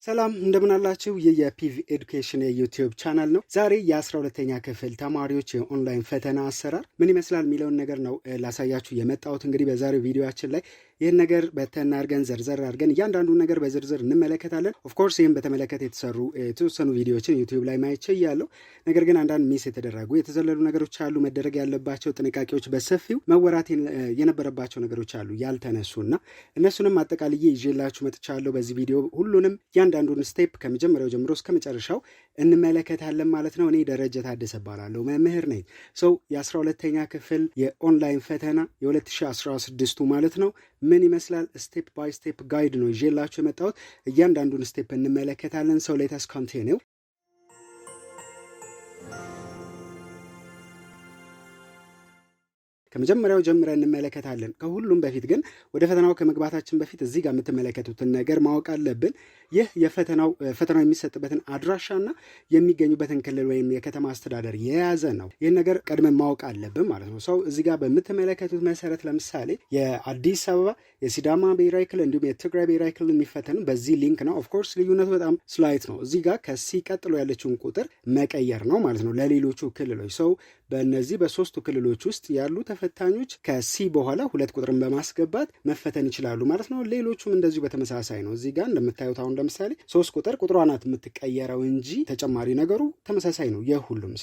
ሰላም እንደምን አላችሁ? የፒቪ ኤዱኬሽን የዩቲዩብ ቻናል ነው። ዛሬ የ12ኛ ክፍል ተማሪዎች የኦንላይን ፈተና አሰራር ምን ይመስላል የሚለውን ነገር ነው ላሳያችሁ የመጣሁት። እንግዲህ በዛሬው ቪዲዮአችን ላይ ይህን ነገር በተና አድርገን ዘርዘር አድርገን እያንዳንዱን ነገር በዝርዝር እንመለከታለን። ኦፍኮርስ ይህም በተመለከተ የተሰሩ የተወሰኑ ቪዲዮዎችን ዩቲዩብ ላይ ማየት ችያለሁ። ነገር ግን አንዳንድ ሚስ የተደረጉ የተዘለሉ ነገሮች አሉ፣ መደረግ ያለባቸው ጥንቃቄዎች በሰፊው መወራት የነበረባቸው ነገሮች አሉ ያልተነሱና እነሱንም አጠቃልዬ ይዤላችሁ መጥቻለሁ። በዚህ ቪዲዮ ሁሉንም አንዱን ስቴፕ ከመጀመሪያው ጀምሮ እስከ መጨረሻው እንመለከታለን ማለት ነው። እኔ ደረጀ ታደሰ እባላለሁ፣ መምህር ነኝ። የ12ኛ ክፍል የኦንላይን ፈተና የ2016 ማለት ነው ምን ይመስላል ስቴፕ ባይ ስቴፕ ጋይድ ነው ይዤላችሁ የመጣሁት። እያንዳንዱን ስቴፕ እንመለከታለን። ሌትስ ኮንቲኒው። ከመጀመሪያው ጀምረን እንመለከታለን። ከሁሉም በፊት ግን ወደ ፈተናው ከመግባታችን በፊት እዚህ ጋር የምትመለከቱትን ነገር ማወቅ አለብን። ይህ ፈተናው የሚሰጥበትን አድራሻና የሚገኙበትን ክልል ወይም የከተማ አስተዳደር የያዘ ነው። ይህን ነገር ቀድመን ማወቅ አለብን ማለት ነው። እዚህ ጋር በምትመለከቱት መሰረት ለምሳሌ የአዲስ አበባ፣ የሲዳማ ብሔራዊ ክልል እንዲሁም የትግራይ ብሔራዊ ክልል የሚፈተኑ በዚህ ሊንክ ነው። ኦፍኮርስ ልዩነቱ በጣም ስላይት ነው። እዚህ ጋር ከሲ ቀጥሎ ያለችውን ቁጥር መቀየር ነው ማለት ነው ለሌሎቹ ክልሎች። በእነዚህ በሶስቱ ክልሎች ውስጥ ያሉ ተፈታኞች ከሲ በኋላ 2 ቁጥርን በማስገባት መፈተን ይችላሉ ማለት ነው። ሌሎቹም እንደዚሁ በተመሳሳይ ነው። እዚህ ጋር እንደምታዩት አሁን ለምሳሌ 3 ቁጥር ቁጥሯ ናት የምትቀየረው እንጂ ተጨማሪ ነገሩ ተመሳሳይ ነው የሁሉም።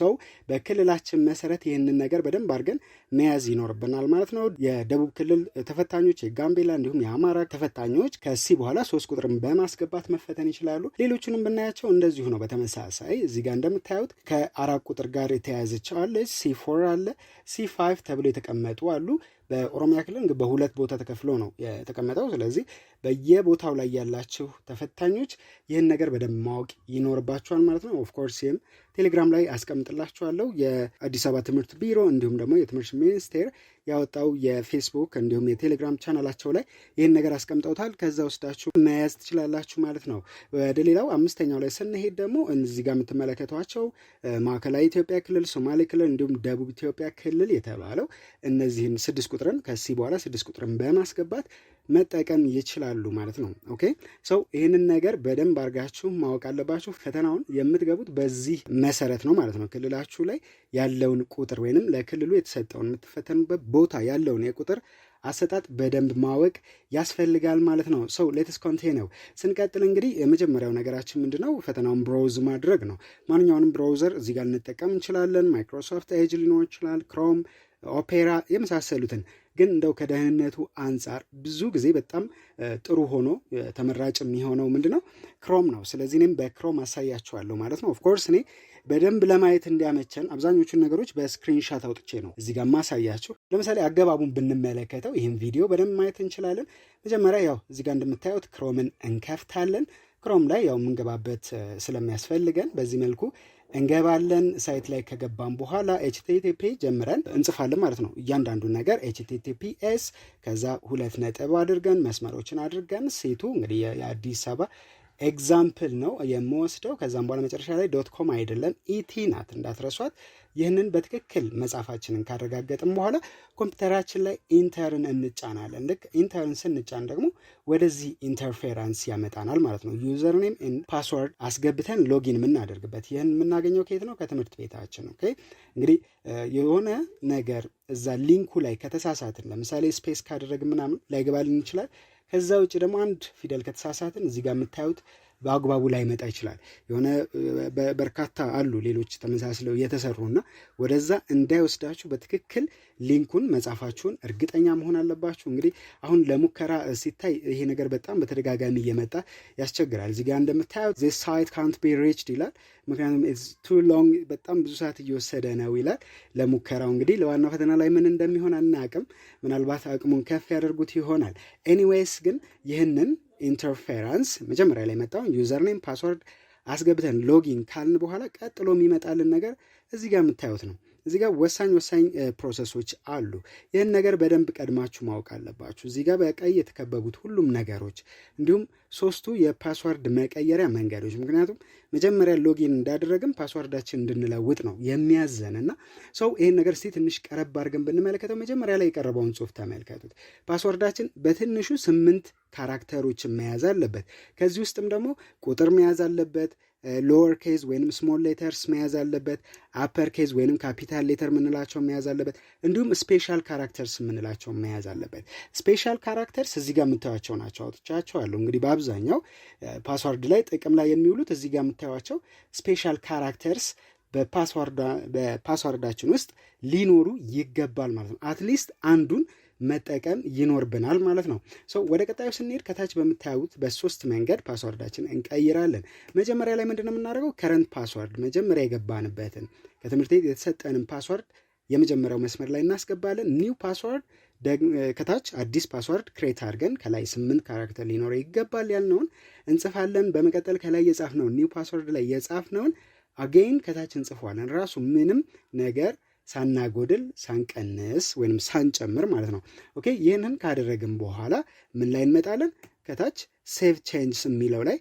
በክልላችን መሰረት ይህንን ነገር በደንብ አድርገን መያዝ ይኖርብናል ማለት ነው። የደቡብ ክልል ተፈታኞች፣ የጋምቤላ እንዲሁም የአማራ ተፈታኞች ከሲ በኋላ 3 ቁጥርን በማስገባት መፈተን ይችላሉ። ሌሎቹንም ብናያቸው እንደዚሁ ነው በተመሳሳይ። እዚህ ጋር እንደምታዩት ከ4 ቁጥር ጋር የተያያዘች አለች። C4 አለ፣ C5 ተብሎ የተቀመጡ አሉ። በኦሮሚያ ክልል በሁለት ቦታ ተከፍሎ ነው የተቀመጠው። ስለዚህ በየቦታው ላይ ያላችሁ ተፈታኞች ይህን ነገር በደንብ ማወቅ ይኖርባችኋል ማለት ነው። ኦፍኮርስ ይህም ቴሌግራም ላይ አስቀምጥላችኋለሁ። የአዲስ አበባ ትምህርት ቢሮ እንዲሁም ደግሞ የትምህርት ሚኒስቴር ያወጣው የፌስቡክ እንዲሁም የቴሌግራም ቻናላቸው ላይ ይህን ነገር አስቀምጠውታል። ከዛ ወስዳችሁ መያዝ ትችላላችሁ ማለት ነው። ወደ ሌላው 5ኛው ላይ ስንሄድ ደግሞ እዚህ ጋር የምትመለከቷቸው ማዕከላዊ ኢትዮጵያ ክልል፣ ሶማሌ ክልል እንዲሁም ደቡብ ኢትዮጵያ ክልል የተባለው እነዚህን 6 ቁጥርን ከሲ በኋላ 6 ቁጥርን በማስገባት መጠቀም ይችላሉ ማለት ነው። ኦኬ ይህንን ነገር በደንብ አድርጋችሁ ማወቅ አለባችሁ። ፈተናውን የምትገቡት በዚህ መሰረት ነው ማለት ነው። ክልላችሁ ላይ ያለውን ቁጥር ወይንም ለክልሉ የተሰጠውን የምትፈተኑበት ቦታ ያለውን የቁጥር አሰጣጥ በደንብ ማወቅ ያስፈልጋል ማለት ነው። ሌትስ ኮንቲኒው። ስንቀጥል እንግዲህ የመጀመሪያው ነገራችን ምንድነው? ፈተናውን ብራውዝ ማድረግ ነው። ማንኛውንም ብራውዘር እዚህ ጋር ልንጠቀም እንችላለን። ማይክሮሶፍት ኤጅ ሊኖር ይችላል፣ ክሮም፣ ኦፔራ የመሳሰሉትን። ግን እንደው ከደህንነቱ አንጻር ብዙ ጊዜ በጣም ጥሩ ሆኖ ተመራጭ የሚሆነው ምንድነው? ክሮም ነው። ስለዚህ እኔም በክሮም አሳያችኋለሁ ማለት ነው። ኦፍኮርስ እኔ በደንብ ለማየት እንዲያመቸን አብዛኞቹን ነገሮች በስክሪንሻት አውጥቼ ነው እዚህ ጋር ማሳያችሁ። ለምሳሌ አገባቡን ብንመለከተው ይህን ቪዲዮ በደንብ ማየት እንችላለን። መጀመሪያ እዚህ ጋር እንደምታዩት ክሮምን እንከፍታለን። ክሮም ላይ የምንገባበት ስለሚያስፈልገን በዚህ መልኩ እንገባለን። ሳይት ላይ ከገባን በኋላ ኤችቲቲፒ ጀምረን እንጽፋለን ማለት ነው። እያንዳንዱ ነገር ኤችቲቲፒኤስ ከዛ 2 ነጥብ አድርገን መስመሮችን አድርገን ሴቱ እንግዲህ የአዲስ አበባ ኤግዛምፕል ነው የምወስደው። ከዛም በኋላ መጨረሻ ላይ .com አይደለም ኢቲ ናት እንዳትረሷት። ይህንን በትክክል መጻፋችንን ካረጋገጥን በኋላ ኮምፒውተራችን ላይ ኢንተርን እንጫናለን። ልክ ኢንተርን ስንጫን ደግሞ ወደዚህ ኢንተርፌራንስ ያመጣናል ማለት ነው። ዩዘር ኔም ፓስወርድ አስገብተን ሎጊን የምናደርግበት። ይህን የምናገኘው ከየት ነው? ከትምህርት ቤታችን። ኦኬ እንግዲህ የሆነ ነገር እዛ ሊንኩ ላይ ከተሳሳትን፣ ለምሳሌ ስፔስ ካደረግ ምናምን ላይገባልን ይችላል። ከዛ ውጭ ደግሞ አንድ ፊደል ከተሳሳትን እዚህ ጋር የምታዩት በአግባቡ ላይ መጣ ይችላል። የሆነ በርካታ አሉ ሌሎች ተመሳስለው የተሰሩና ወደዛ እንዳይወስዳችሁ በትክክል ሊንኩን መጻፋችሁን እርግጠኛ መሆን አለባችሁ። እንግዲህ አሁን ለሙከራ ሲታይ ይሄ ነገር በጣም በተደጋጋሚ እየመጣ ያስቸግራል። እዚህ ጋር እንደምታዩት this site can't be reached ይላል። ምክንያቱም it's too long በጣም ብዙ ሰዓት እየወሰደ ነው ይላል። ለሙከራው እንግዲህ ለዋና ፈተና ላይ ምን እንደሚሆን አናውቅም። ምናልባት አቅሙን ከፍ ያደርጉት ይሆናል። ኤኒዌይስ ግን ይህንን ኢንተርፌራንስ መጀመሪያ ላይ መጣውን ዩዘር ኔም ፓስወርድ አስገብተን ሎጊን ካልን በኋላ ቀጥሎ የሚመጣልን ነገር እዚህ ጋር የምታዩት ነው። እዚህ ጋር ወሳኝ ፕሮሰሶች አሉ። ይህን ነገር በደንብ ቀድማችሁ ማወቅ አለባችሁ። እዚህ ጋር በቀይ የተከበቡት ሁሉም ነገሮች እንዲሁም ሶስቱ የፓስወርድ መቀየሪያ መንገዶች። ምክንያቱም መጀመሪያ ሎጊን እንዳደረግን ፓስወርዳችን እንድንለውጥ ነው የሚያዘን እና ሰው ይህን ነገር እስቲ ትንሽ ቀረብ አድርገን ብንመለከተው መጀመሪያ ላይ የቀረበውን ጽሑፍ ተመልከቱት። ፓስወርዳችን በትንሹ 8 ካራክተሮችን መያዝ አለበት። ከዚህ ውስጥም ደግሞ ቁጥር መያዝ አለበት፣ ሎወር ኬዝ ወይንም ስሞል ሌተርስ መያዝ አለበት፣ አፐር ኬዝ ወይንም ካፒታል ሌተር የምንላቸው መያዝ አለበት፣ እንዲሁም ስፔሻል ካራክተርስ የምንላቸው መያዝ አለበት። ስፔሻል ካራክተርስ እዚህ ጋር የምታዩቸው ናቸው፣ አውጥቻቸዋለሁ። እንግዲህ በአብዛኛው ፓስወርድ ላይ ጥቅም ላይ የሚውሉት እዚህ ጋር የምታዩቸው ስፔሻል ካራክተርስ በፓስወርዳችን ውስጥ ሊኖሩ ይገባል ማለት ነው። አትሊስት አንዱን መጠቀም ይኖርብናል ማለት ነው። ወደ ቀጣዩ ስንሄድ ከታች በምታዩት በ3 መንገድ ፓስወርዳችን እንቀይራለን። መጀመሪያ ላይ ምንድነው የምናደርገው? ከረንት ፓስወርድ መጀመሪያ የገባንበትን ከትምህርት ቤት የተሰጠንን ፓስወርድ የመጀመሪያው መስመር ላይ እናስገባለን። ኒው ፓስወርድ ከታች አዲስ ፓስወርድ ክሬት አድርገን ከላይ 8 ካራክተር ሊኖረው ይገባል ያልነውን እንጽፋለን። በመቀጠል ከላይ የጻፍነውን ኒው ፓስወርድ ላይ የጻፍነውን አጌን ከታች እንጽፏለን። ራሱ ምንም ነገር ሳናጎድል ሳንቀንስ ወይንም ሳንጨምር ማለት ነው። ኦኬ ይህንን ካደረግን በኋላ ምን ላይ እንመጣለን? ከታች ሴቭ ቼንጅስ የሚለው ላይ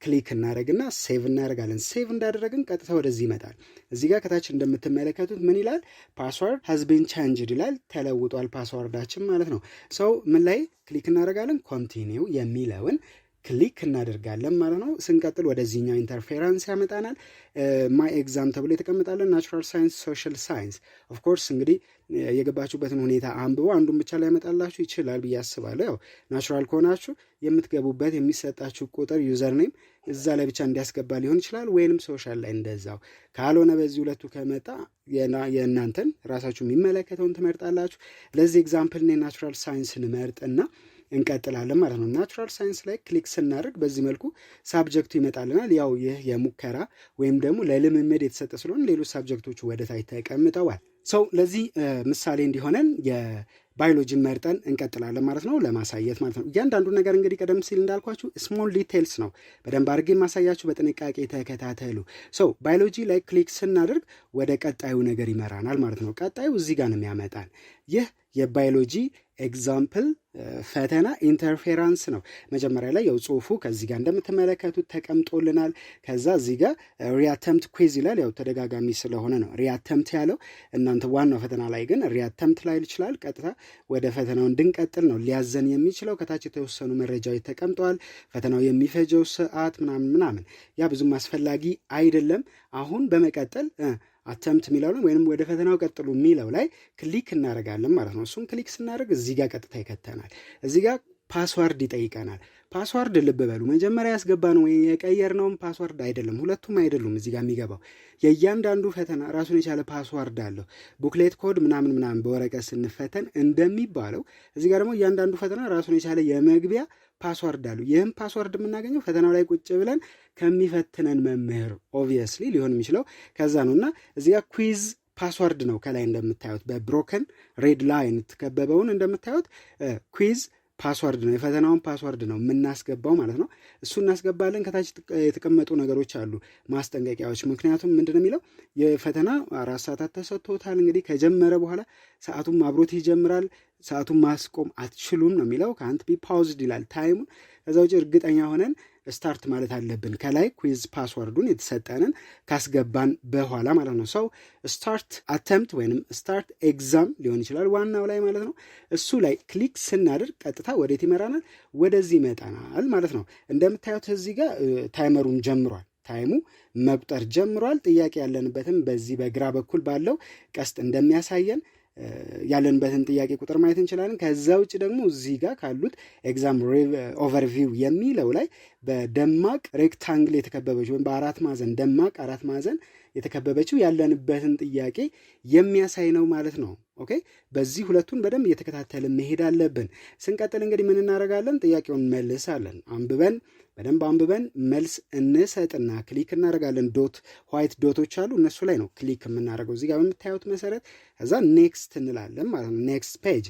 ክሊክ እናደረግና ሴቭ እናደርጋለን። ሴቭ እንዳደረግን ቀጥታ ወደዚህ ይመጣል። እዚህ ጋር ከታች እንደምትመለከቱት ምን ይላል? ፓስወርድ ሃዝ ቢን ቼንጅድ ይላል። ተለውጧል ፓስወርዳችን ማለት ነው። ምን ላይ ክሊክ እናደርጋለን? ኮንቲኒው የሚለውን ክሊክ እናደርጋለን ማለት ነው። ስንቀጥል ወደዚህኛው ኢንተርፌራንስ ያመጣናል። ማይ ኤግዛም ተብሎ የተቀመጣለን። ናቹራል ሳይንስ፣ ሶሻል ሳይንስ። ኦፍኮርስ እንግዲህ የገባችሁበትን ሁኔታ አንብቦ አንዱን ብቻ ላይ ያመጣላችሁ ይችላል ብዬ አስባለሁ። ያው ናቹራል ከሆናችሁ የምትገቡበት የሚሰጣችሁ ቁጥር ዩዘር ኔም እዛ ላይ ብቻ እንዲያስገባ ሊሆን ይችላል፣ ወይንም ሶሻል ላይ እንደዛው። ካልሆነ በዚህ ሁለቱ ከመጣ የእናንተን ራሳችሁ የሚመለከተውን ትመርጣላችሁ። ለዚህ ኤግዛምፕል እኔ ናቹራል ሳይንስን መርጥና እንቀጥላለን ማለት ነው። ናቹራል ሳይንስ ላይ ክሊክ ስናደርግ በዚህ መልኩ ሳብጀክቱ ይመጣልናል። ያው ይህ የሙከራ ወይም ደግሞ ለልምምድ የተሰጠ ስለሆነ ሌሎች ሳብጀክቶቹ ወደ ታች ተቀምጠዋል። ለዚህ ምሳሌ እንዲሆነን የባዮሎጂን መርጠን እንቀጥላለን ማለት ነው፣ ለማሳየት ማለት ነው። እያንዳንዱ ነገር እንግዲህ ቀደም ሲል እንዳልኳችሁ ስሞል ዲቴልስ ነው። በደንብ አድርጌ ማሳያችሁ፣ በጥንቃቄ ተከታተሉ። ባዮሎጂ ላይ ክሊክ ስናደርግ ወደ ቀጣዩ ነገር ይመራናል ማለት ነው። ቀጣዩ እዚህ ጋር ነው የሚያመጣን። ይህ የባዮሎጂ ኤግዛምፕል ፈተና ኢንተርፌራንስ ነው። መጀመሪያ ላይ ያው ጽሁፉ ከዚህ ጋር እንደምትመለከቱት ተቀምጦልናል። ከዛ እዚህ ጋር ሪአተምት ኩዊዝ ይላል። ያው ተደጋጋሚ ስለሆነ ነው ሪአተምት ያለው። እናንተ ዋናው ፈተና ላይ ግን ሪአተምት ላይ ይችላል። ቀጥታ ወደ ፈተናው እንድንቀጥል ነው ሊያዘን የሚችለው። ከታች የተወሰኑ መረጃዎች ተቀምጠዋል። ፈተናው የሚፈጀው ሰዓት ምናምን ያ ብዙም አስፈላጊ አይደለም። አሁን በመቀጠል አተምት የሚለው ወይንም ወደ ፈተናው ቀጥሉ የሚለው ላይ ክሊክ እናደርጋለን ማለት ነው። እሱን ክሊክ ስናደርግ እዚህ ጋር ቀጥታ ይከተናል። እዚህ ጋር ፓስዋርድ ይጠይቀናል። ፓስዋርድ ልብ በሉ መጀመሪያ ያስገባነው ወይ የቀየርነውም ፓስዋርድ አይደለም፣ ሁለቱም አይደሉም። እዚህ ጋር የሚገባው የእያንዳንዱ ፈተና ራሱን የቻለ ፓስዋርድ አለው። ቡክሌት ኮድ ምናምን በወረቀት ስንፈተን እንደሚባለው እዚህ ጋር ደግሞ እያንዳንዱ ፈተና ራሱን የቻለ የመግቢያ ፓስዋርድ አለው። ይህም ፓስዋርድ የምናገኘው ፈተናው ላይ ቁጭ ብለን ከሚፈትነን መምህር ኦብቪየስሊ ሊሆን የሚችለው ከዛ ነው። እና እዚህ ጋር ኩዊዝ ፓስዋርድ ነው። ከላይ እንደምታዩት በብሮከን ሬድ ላይን የተከበበውን እንደምታዩት ኩዊዝ ፓስዋርድ ነው፣ የፈተናውን ፓስዋርድ ነው የምናስገባው ማለት ነው። እሱ እናስገባለን። ከታች የተቀመጡ ነገሮች አሉ ማስጠንቀቂያዎች። ምክንያቱም ምንድን ነው የሚለው የፈተና 4 ሰዓታት ተሰጥቶታል። እንግዲህ ከጀመረ በኋላ ሰዓቱም አብሮት ይጀምራል። ሰዓቱን ማስቆም አትችሉም ነው የሚለው። ካንት ቢ ፓውዝድ ይላል ታይሙን። ከዛ ውጭ እርግጠኛ ሆነን ስታርት ማለት አለብን። ከላይ ኩዊዝ ፓስወርዱን የተሰጠንን ካስገባን በኋላ ማለት ነው። ስታርት አተምፕት ወይንም ስታርት ኤግዛም ሊሆን ይችላል ዋናው ላይ ማለት ነው። እሱ ላይ ክሊክ ስናደርግ ቀጥታ ወዴት ይመራናል? ወደዚህ ይመጣናል ማለት ነው። እንደምታዩት እዚህ ጋር ታይመሩን ጀምሯል። ታይሙ መቁጠር ጀምሯል። ጥያቄ ያለንበትም በዚህ በግራ በኩል ባለው ቀስት እንደሚያሳየን ያለንበትን ጥያቄ ቁጥር ማየት እንችላለን። ከዛ ውጭ ደግሞ እዚህ ጋር ካሉት ኤግዛም ኦቨርቪው የሚለው ላይ በደማቅ ሬክታንግል የተከበበችው ወይም በአራት ማዕዘን ደማቅ 4 ማዕዘን የተከበበችው ያለንበትን ጥያቄ የሚያሳይ ነው ማለት ነው። ኦኬ፣ በዚህ ሁለቱን በደንብ እየተከታተልን መሄድ አለብን። ስንቀጥል እንግዲህ ምን እናደርጋለን? ጥያቄውን መልሳለን። በደንብ አንብበን መልስ እንሰጥና ክሊክ እናደርጋለን። ዋይት ዶቶች አሉ፣ እነሱ ላይ ነው ክሊክ የምናደርገው እዚህ ጋር በምታዩት መሰረት። ከዛ ኔክስት እንላለን ማለት ነው። ኔክስት ፔጅ።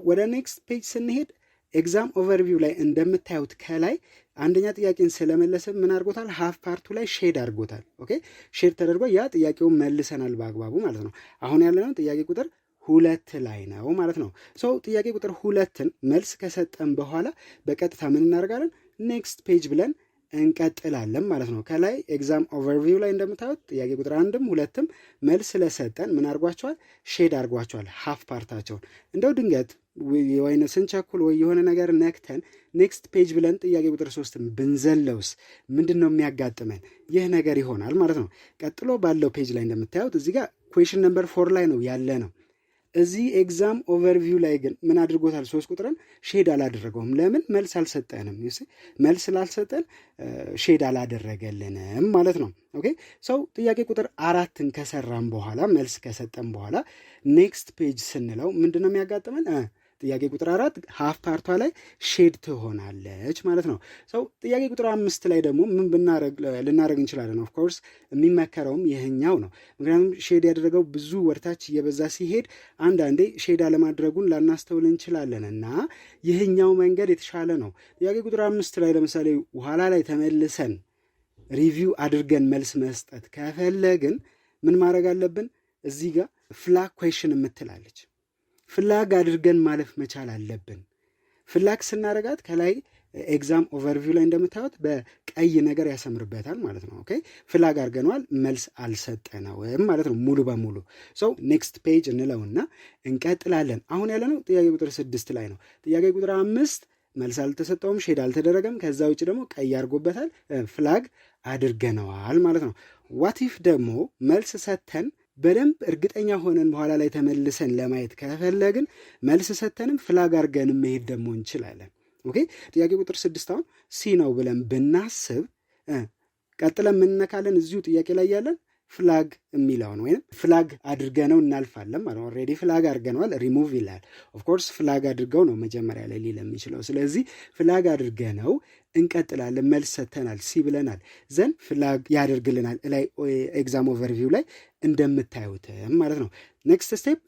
ወደ ኔክስት ፔጅ ስንሄድ ኤግዛም ኦቨርቪው ላይ እንደምታዩት ከላይ አንደኛ ጥያቄን ስለመለሰ ምን አድርጎታል? ሀፍ ፓርቱ ላይ ሼድ አድርጎታል። ኦኬ፣ ሼድ ተደርጎ ያ ጥያቄውን መልሰናል በአግባቡ ማለት ነው። አሁን ያለነው ጥያቄ ቁጥር 2 ላይ ነው ማለት ነው። ጥያቄ ቁጥር 2ን መልስ ከሰጠን በኋላ በቀጥታ ምን እናደርጋለን? ኔክስት ፔጅ ብለን እንቀጥላለን ማለት ነው። ከላይ ኤግዛም ኦቨርቪው ላይ እንደምታዩት ጥያቄ ቁጥር 1ም 2ም መልስ ስለሰጠን ምን አድርጓቸዋል? ሼድ አድርጓቸዋል ሀፍ ፓርታቸውን። እንደው ድንገት ወይ ስንቸኩል ወይ የሆነ ነገር ነክተን ኔክስት ፔጅ ብለን ጥያቄ ቁጥር 3ም ብንዘለውስ ምንድን ነው የሚያጋጥመን? ይህ ነገር ይሆናል ማለት ነው። ቀጥሎ ባለው ፔጅ ላይ እንደምታዩት እዚህ ጋር ኩዌሽን ነምበር 4 ላይ ነው ያለ ነው። እዚህ ኤግዛም ኦቨርቪው ላይ ግን ምን አድርጎታል? 3 ቁጥርን ሼድ አላደረገውም። ለምን? መልስ አልሰጠንም። መልስ ስላልሰጠን ሼድ አላደረገልንም ማለት ነው። ኦኬ ሰው ጥያቄ ቁጥር 4ን ከሰራም በኋላ መልስ ከሰጠን በኋላ ኔክስት ፔጅ ስንለው ምንድን ነው የሚያጋጥመን? ጥያቄ ቁጥር 4 ሀፍ ፓርቷ ላይ ሼድ ትሆናለች ማለት ነው። ሰው ጥያቄ ቁጥር 5 ላይ ደግሞ ምን ልናደረግ እንችላለን? ኦፍኮርስ የሚመከረውም ይህኛው ነው። ምክንያቱም ሼድ ያደረገው ብዙ ወርታች እየበዛ ሲሄድ አንዳንዴ ሼድ አለማድረጉን ላናስተውል እንችላለን እና ይህኛው መንገድ የተሻለ ነው። ጥያቄ ቁጥር 5 ላይ ለምሳሌ ኋላ ላይ ተመልሰን ሪቪው አድርገን መልስ መስጠት ከፈለግን ምን ማድረግ አለብን? እዚህ ጋር ፍላግ ኩዌሽን የምትላለች ፍላግ አድርገን ማለፍ መቻል አለብን። ፍላግ ስናረጋት ከላይ ኤግዛም ኦቨርቪው ላይ እንደምታዩት በቀይ ነገር ያሰምርበታል ማለት ነው። ኦኬ ፍላግ አድርገነዋል፣ መልስ አልሰጠነውም ማለት ነው ሙሉ በሙሉ። ሰው ኔክስት ፔጅ እንለውና እንቀጥላለን። አሁን ያለነው ጥያቄ ቁጥር 6 ላይ ነው። ጥያቄ ቁጥር 5 መልስ አልተሰጠውም፣ ሼድ አልተደረገም። ከዛ ውጭ ደግሞ ቀይ አድርጎበታል፣ ፍላግ አድርገነዋል ማለት ነው። ዋቲፍ ደግሞ መልስ ሰተን በደንብ እርግጠኛ ሆነን በኋላ ላይ ተመልሰን ለማየት ከፈለግን መልስ ሰተንም ፍላግ አድርገንም መሄድ ደግሞ እንችላለን። ኦኬ ጥያቄ ቁጥር 6 አሁን ሲ ነው ብለን ብናስብ ቀጥለን ምንነካለን? እዚሁ ጥያቄ ላይ ያለን ፍላግ የሚለውን ወይም ፍላግ አድርገነው እናልፋለን ማለት ነው። ኦልሬዲ ፍላግ አድርገነዋል፣ ሪሙቭ ይላል። ኦፍኮርስ ፍላግ አድርገው ነው መጀመሪያ ላይ ሊል የሚችለው። ስለዚህ ፍላግ አድርገነው እንቀጥላለን። መልስ ሰተናል፣ ሲ ብለናል፣ ዘን ፍላግ ያደርግልናል ላይ ኤግዛም ኦቨርቪው ላይ እንደምታዩትም ማለት ነው። ኔክስት ስቴፕ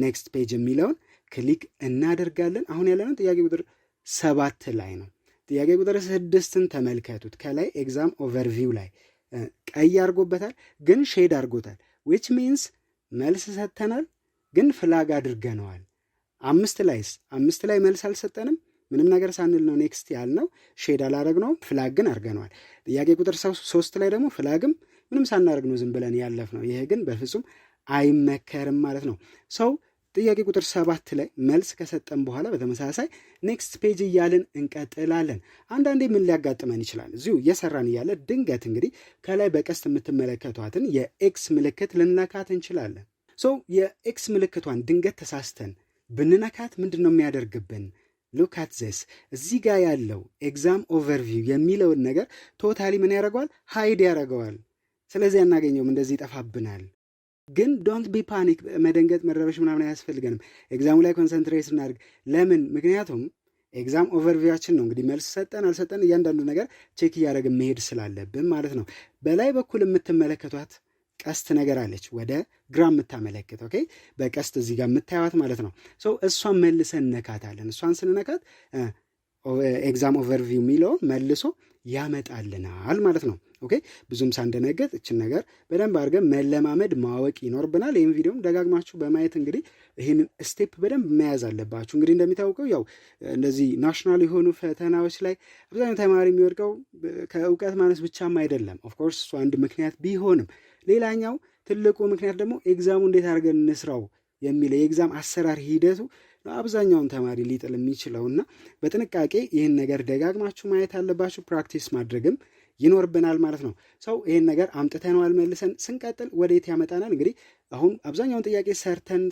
ኔክስት ፔጅ የሚለውን ክሊክ እናደርጋለን። አሁን ያለነው ጥያቄ ቁጥር 7 ላይ ነው። ጥያቄ ቁጥር 6ን ተመልከቱት። ከላይ ኤግዛም ኦቨርቪው ላይ ቀይ አድርጎበታል፣ ግን ሼድ አድርጎታል። ዊች ሚንስ መልስ ሰተናል፣ ግን ፍላግ አድርገነዋል። 5 ላይ መልስ አልሰጠንም፣ ምንም ነገር ሳንል ነው ኔክስት ያልነው። ሼድ አላረግነውም፣ ፍላግ ግን አድርገነዋል። ጥያቄ ቁጥር 3 ላይ ደግሞ ፍላግም ምንም ሳናደርግ ነው ዝም ብለን ያለፍነው። ይህ ግን በፍጹም አይመከርም ማለት ነው። ሰው ጥያቄ ቁጥር 7 ላይ መልስ ከሰጠን በኋላ በተመሳሳይ ኔክስት ፔጅ እያልን እንቀጥላለን። አንዳንዴ ምን ሊያጋጥመን ይችላል? እዚሁ እየሰራን እያለ ድንገት እንግዲህ ከላይ በቀስት የምትመለከቷትን የኤክስ ምልክት ልንነካት እንችላለን። የኤክስ ምልክቷን ድንገት ተሳስተን ብንነካት ምንድን ነው የሚያደርግብን? ሉክ አት ዚስ። እዚህ ጋር ያለው ኤግዛም ኦቨርቪው የሚለውን ነገር ቶታሊ ምን ያደርገዋል? ሃይድ ያደርገዋል። ስለዚህ አናገኘውም፣ እንደዚህ ይጠፋብናል። ግን ዶንት ቢ ፓኒክ፣ መደንገጥ መረበሽ ምናምን አያስፈልገንም። ኤግዛሙ ላይ ኮንሰንትሬት እናድርግ። ለምን? ምክንያቱም ኤግዛም ኦቨርቪዋችን ነው እንግዲህ መልስ ሰጠን አልሰጠን እያንዳንዱ ነገር ቼክ እያደረግን መሄድ ስላለብን ማለት ነው። በላይ በኩል የምትመለከቷት ቀስት ነገር አለች፣ ወደ ግራ የምታመለክት ኦኬ፣ በቀስት እዚህ ጋር የምታዩት ማለት ነው። እሷን መልሰን እነካታለን። እሷን ስንነካት ኤግዛም ኦቨርቪው የሚለውን መልሶ ያመጣልናል ማለት ነው። ኦኬ ብዙም ሳንደነገጥ እችን ነገር በደንብ አድርገን መለማመድ ማወቅ ይኖርብናል። ይህም ቪዲዮም ደጋግማችሁ በማየት እንግዲህ ይህንን ስቴፕ በደንብ መያዝ አለባችሁ። እንግዲህ እንደሚታወቀው ያው እንደዚህ ናሽናል የሆኑ ፈተናዎች ላይ አብዛኛው ተማሪ የሚወድቀው ከእውቀት ማነስ ብቻም አይደለም። ኦፍኮርስ እሱ አንድ ምክንያት ቢሆንም ሌላኛው ትልቁ ምክንያት ደግሞ ኤግዛሙ እንዴት አድርገን እንስራው የሚለው የኤግዛም አሰራር ሂደቱ አብዛኛውን ተማሪ ሊጥል የሚችለውና በጥንቃቄ ይህን ነገር ደጋግማችሁ ማየት አለባችሁ። ፕራክቲስ ማድረግም ይኖርብናል ማለት ነው። ይህን ነገር አምጥተነዋል መልሰን ስንቀጥል ወዴት ያመጣናል? እንግዲህ አሁን አብዛኛውን ጥያቄ ሰርተን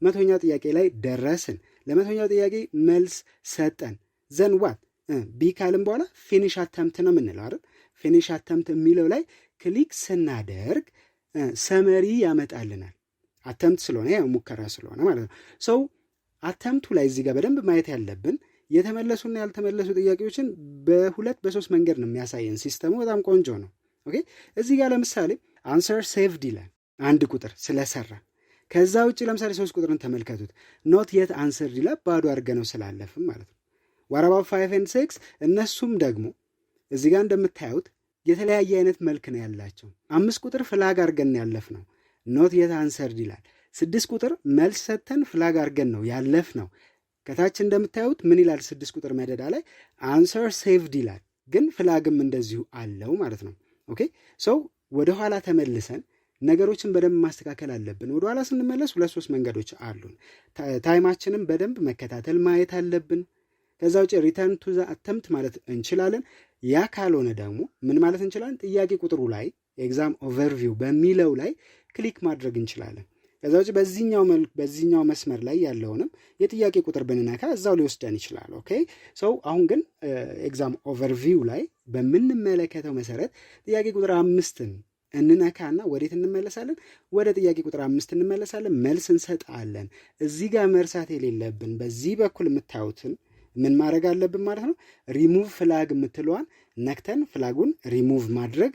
100ኛው ጥያቄ ላይ ደረስን። ለ100ኛው ጥያቄ መልስ ሰጠን። ዘን ዋት ቢ ካልን በኋላ ፊኒሽ አተምት ነው የምንለው አይደል? ፊኒሽ አተምት የሚለው ላይ ክሊክ ስናደርግ ሰመሪ ያመጣልናል። አተምት ስለሆነ ያው ሙከራ ስለሆነ ማለት ነው። አተምቱ ላይ እዚህ ጋር በደንብ ማየት ያለብን የተመለሱና ያልተመለሱ ጥያቄዎችን በ2-3 መንገድ ነው የሚያሳየን። ሲስተሙ በጣም ቆንጆ ነው። ኦኬ እዚህ ጋር ለምሳሌ አንሰር ሴቭድ ይላል፣ አንድ ቁጥር ስለሰራ። ከዛ ውጭ ለምሳሌ 3 ቁጥርን ተመልከቱት፣ ኖት የት አንሰር ይላል፣ ባዶ አድርገነው ስላለፍም ማለት ነው። ዋራባ 5 and 6 እነሱም ደግሞ እዚህ ጋር እንደምታዩት የተለያየ አይነት መልክ ነው ያላቸው። 5 ቁጥር ፍላግ አድርገን ያለፍ ነው፣ ኖት የት አንሰርድ ይላል። 6 ቁጥር መልስ ሰተን ፍላግ አድርገን ነው ያለፍ ነው። ከታች እንደምታዩት ምን ይላል? 6 ቁጥር መደዳ ላይ አንሰር ሴቭድ ይላል። ግን ፍላግም እንደዚሁ አለው ማለት ነው። ኦኬ ሰው ወደኋላ ተመልሰን ነገሮችን በደንብ ማስተካከል አለብን። ወደኋላ ስንመለስ 2-3 መንገዶች አሉን። ታይማችንን በደንብ መከታተል ማየት አለብን። ከዛ ውጭ ሪተርን ቱ ዘ አተምፕት ማለት እንችላለን። ያ ካልሆነ ደግሞ ምን ማለት እንችላለን? ጥያቄ ቁጥሩ ላይ ኤግዛም ኦቨርቪው በሚለው ላይ ክሊክ ማድረግ እንችላለን። ከዛ ውጭ በዚህኛው መስመር ላይ ያለውንም የጥያቄ ቁጥር ብንነካ እዛው ሊወስደን ይችላል። ኦኬ ሰው አሁን ግን ኤግዛም ኦቨርቪው ላይ በምንመለከተው መሰረት ጥያቄ ቁጥር 5ን እንነካና ወዴት እንመለሳለን? ወደ ጥያቄ ቁጥር 5 እንመለሳለን። መልስ እንሰጣለን። እዚህ ጋር መርሳት የሌለብን በዚህ በኩል የምታዩትን ምን ማድረግ አለብን ማለት ነው? ሪሙቭ ፍላግ የምትለዋን ነክተን ፍላጉን ሪሙቭ ማድረግ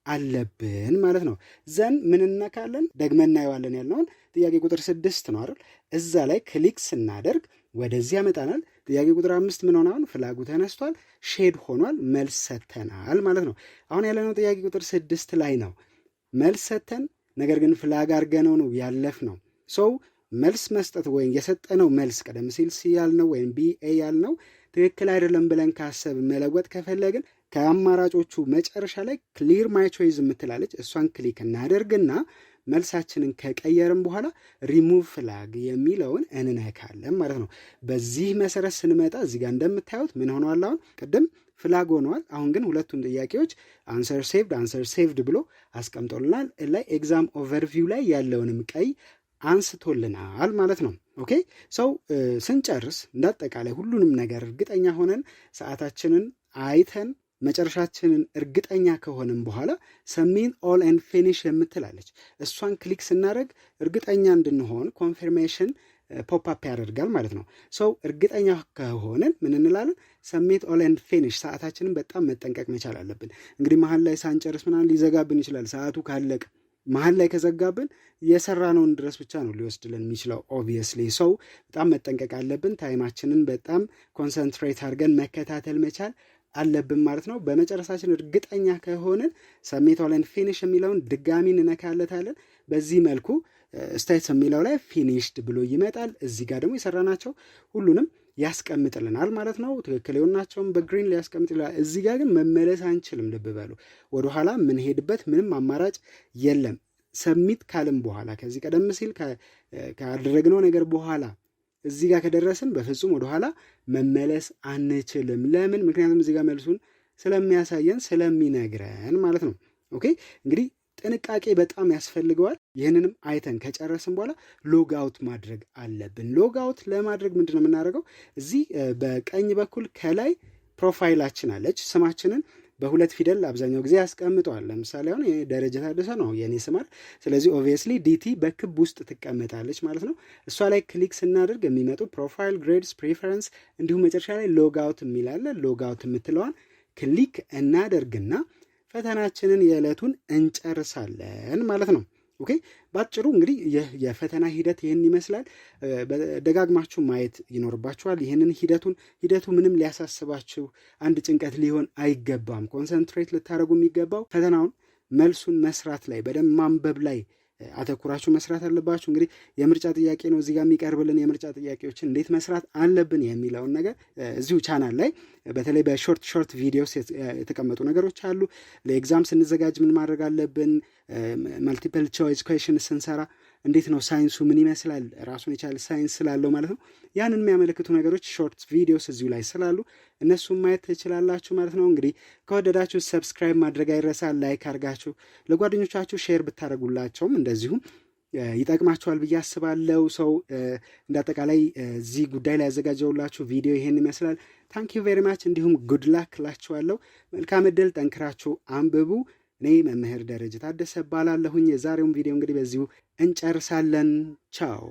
አለብን ማለት ነው። ዘን ምን እንነካለን? ደግመን እናየዋለን ያልነውን ጥያቄ ቁጥር 6 ነው አይደል? እዛ ላይ ክሊክ ስናደርግ ወደዚህ ያመጣናል። ጥያቄ ቁጥር 5 ምን ሆነ? አሁን ፍላጉ ተነስቷል፣ ሼድ ሆኗል፣ መልስ ሰተናል ማለት ነው። አሁን ያለነው ጥያቄ ቁጥር 6 ላይ ነው። መልስ ሰተን ነገር ግን ፍላግ አድርገነው ነው ያለፍ ነው። ሰው መልስ መስጠት ወይም የሰጠነው መልስ ቀደም ሲል ሲ ያልነው ወይም ቢ ኤ ያልነው ትክክል አይደለም ብለን ካሰብ መለወጥ ከፈለግን ከአማራጮቹ መጨረሻ ላይ ክሊር ማይ ቾይዝ የምትላለች እሷን ክሊክ እናደርግና መልሳችንን ከቀየርን በኋላ ሪሙቭ ፍላግ የሚለውን እንነካለን ማለት ነው። በዚህ መሰረት ስንመጣ እዚህ ጋር እንደምታዩት ምን ሆነዋል? አሁን ቅድም ፍላግ ሆነዋል። አሁን ግን ሁለቱም ጥያቄዎች አንሰር ሴቭድ ብሎ አስቀምጦልናል። ላይ ኤግዛም ኦቨርቪው ላይ ያለውንም ቀይ አንስቶልናል ማለት ነው። ኦኬ ሰው ስንጨርስ እንዳጠቃላይ ሁሉንም ነገር እርግጠኛ ሆነን ሰዓታችንን አይተን መጨረሻችንን እርግጠኛ ከሆንም በኋላ ሰሚት ኦል ኤንድ ፊኒሽ የምትላለች እሷን ክሊክ ስናደርግ እርግጠኛ እንድንሆን ኮንፊርሜሽን ፖፕ አፕ ያደርጋል ማለት ነው። ሰው እርግጠኛ ከሆንን ምን እንላለን? ሰሚት ኦል ኤንድ ፊኒሽ። ሰዓታችንን በጣም መጠንቀቅ መቻል አለብን። እንግዲህ መሀል ላይ ሳንጨርስ ምናምን ሊዘጋብን ይችላል። ሰዓቱ ካለቀ መሀል ላይ ከዘጋብን የሰራነውን ድረስ ብቻ ነው ሊወስድልን የሚችለው። ኦብቪየስሊ ሰው በጣም መጠንቀቅ አለብን። ታይማችንን በጣም ኮንሰንትሬት አድርገን መከታተል መቻል አለብን ማለት ነው። በመጨረሻችን እርግጠኛ ከሆንን ሰሚት ኦል ኤንድ ፊኒሽ የሚለውን ድጋሚ እንነካለታለን። በዚህ መልኩ ስቴትስ የሚለው ላይ ፊኒሽድ ብሎ ይመጣል። እዚህ ጋር ደግሞ የሰራናቸው ሁሉንም ያስቀምጥልናል ማለት ነው። ትክክል የሆናቸውም በግሪን ሊያስቀምጥ ይላል። እዚህ ጋር ግን መመለስ አንችልም። ልብ በሉ። ወደኋላ የምንሄድበት ምንም አማራጭ የለም። ሰሚት ካልም በኋላ ከዚህ ቀደም ሲል ካደረግነው ነገር በኋላ እዚህ ጋር ከደረስን በፍጹም ወደኋላ መመለስ አንችልም። ለምን? ምክንያቱም እዚህ ጋር መልሱን ስለሚያሳየን ስለሚነግረን ማለት ነው። ኦኬ እንግዲህ ጥንቃቄ በጣም ያስፈልገዋል። ይህንንም አይተን ከጨረስን በኋላ ሎግ አውት ማድረግ አለብን። ሎግ አውት ለማድረግ ምንድን ነው የምናደርገው? እዚህ በቀኝ በኩል ከላይ ፕሮፋይላችን አለች። ስማችንን በሁለት ፊደል አብዛኛው ጊዜ ያስቀምጠዋል። ለምሳሌ አሁን ደረጀ ታደሰ ነው የኔ ስማል። ስለዚህ ኦብቪየስሊ ዲቲ በክብ ውስጥ ትቀመጣለች ማለት ነው። እሷ ላይ ክሊክ ስናደርግ የሚመጡ ፕሮፋይል፣ ግሬድስ፣ ፕሪፈረንስ እንዲሁም መጨረሻ ላይ ሎግ አውት የሚላለ ሎግ አውት የምትለዋን ክሊክ እናደርግና ፈተናችንን የዕለቱን እንጨርሳለን ማለት ነው። ኦኬ ባጭሩ እንግዲህ የፈተና ሂደት ይህን ይመስላል። ደጋግማችሁ ማየት ይኖርባችኋል። ይህንን ሂደቱ ምንም ሊያሳስባችሁ አንድ ጭንቀት ሊሆን አይገባም። ኮንሰንትሬት ልታደርጉ የሚገባው ፈተናውን መልሱን መስራት ላይ በደንብ ማንበብ ላይ አተኩራችሁ መስራት አለባችሁ። እንግዲህ የምርጫ ጥያቄ ነው እዚህ ጋር የሚቀርብልን። የምርጫ ጥያቄዎችን እንዴት መስራት አለብን የሚለውን ነገር እዚሁ ቻናል ላይ በተለይ በሾርት ቪዲዮስ የተቀመጡ ነገሮች አሉ። ለኤግዛም ስንዘጋጅ ምን ማድረግ አለብን፣ መልቲፕል ቾይስ ኩዌሽን ስንሰራ እንዴት ነው ሳይንሱ ምን ይመስላል፣ ራሱን የቻለ ሳይንስ ስላለው ማለት ነው። ያንን የሚያመለክቱ ነገሮች ሾርት ቪዲዮስ እዚሁ ላይ ስላሉ እነሱን ማየት ትችላላችሁ ማለት ነው። እንግዲህ ከወደዳችሁ ሰብስክራይብ ማድረግ አይረሳ፣ ላይክ አድርጋችሁ ለጓደኞቻችሁ ሼር ብታደርጉላቸውም እንደዚሁም ይጠቅማችኋል ብዬ አስባለሁ። ሰው እንዳጠቃላይ እዚህ ጉዳይ ላይ ያዘጋጀውላችሁ ቪዲዮ ይሄን ይመስላል። ታንክ ዩ ቬሪ ማች። እንዲሁም ጉድ ላክ ላችኋለሁ። መልካም ዕድል፣ ጠንክራችሁ አንብቡ። እኔ መምህር ደረጀ ታደሰ እባላለሁኝ። የዛሬውን ቪዲዮ እንግዲህ በዚሁ እንጨርሳለን። ቻው።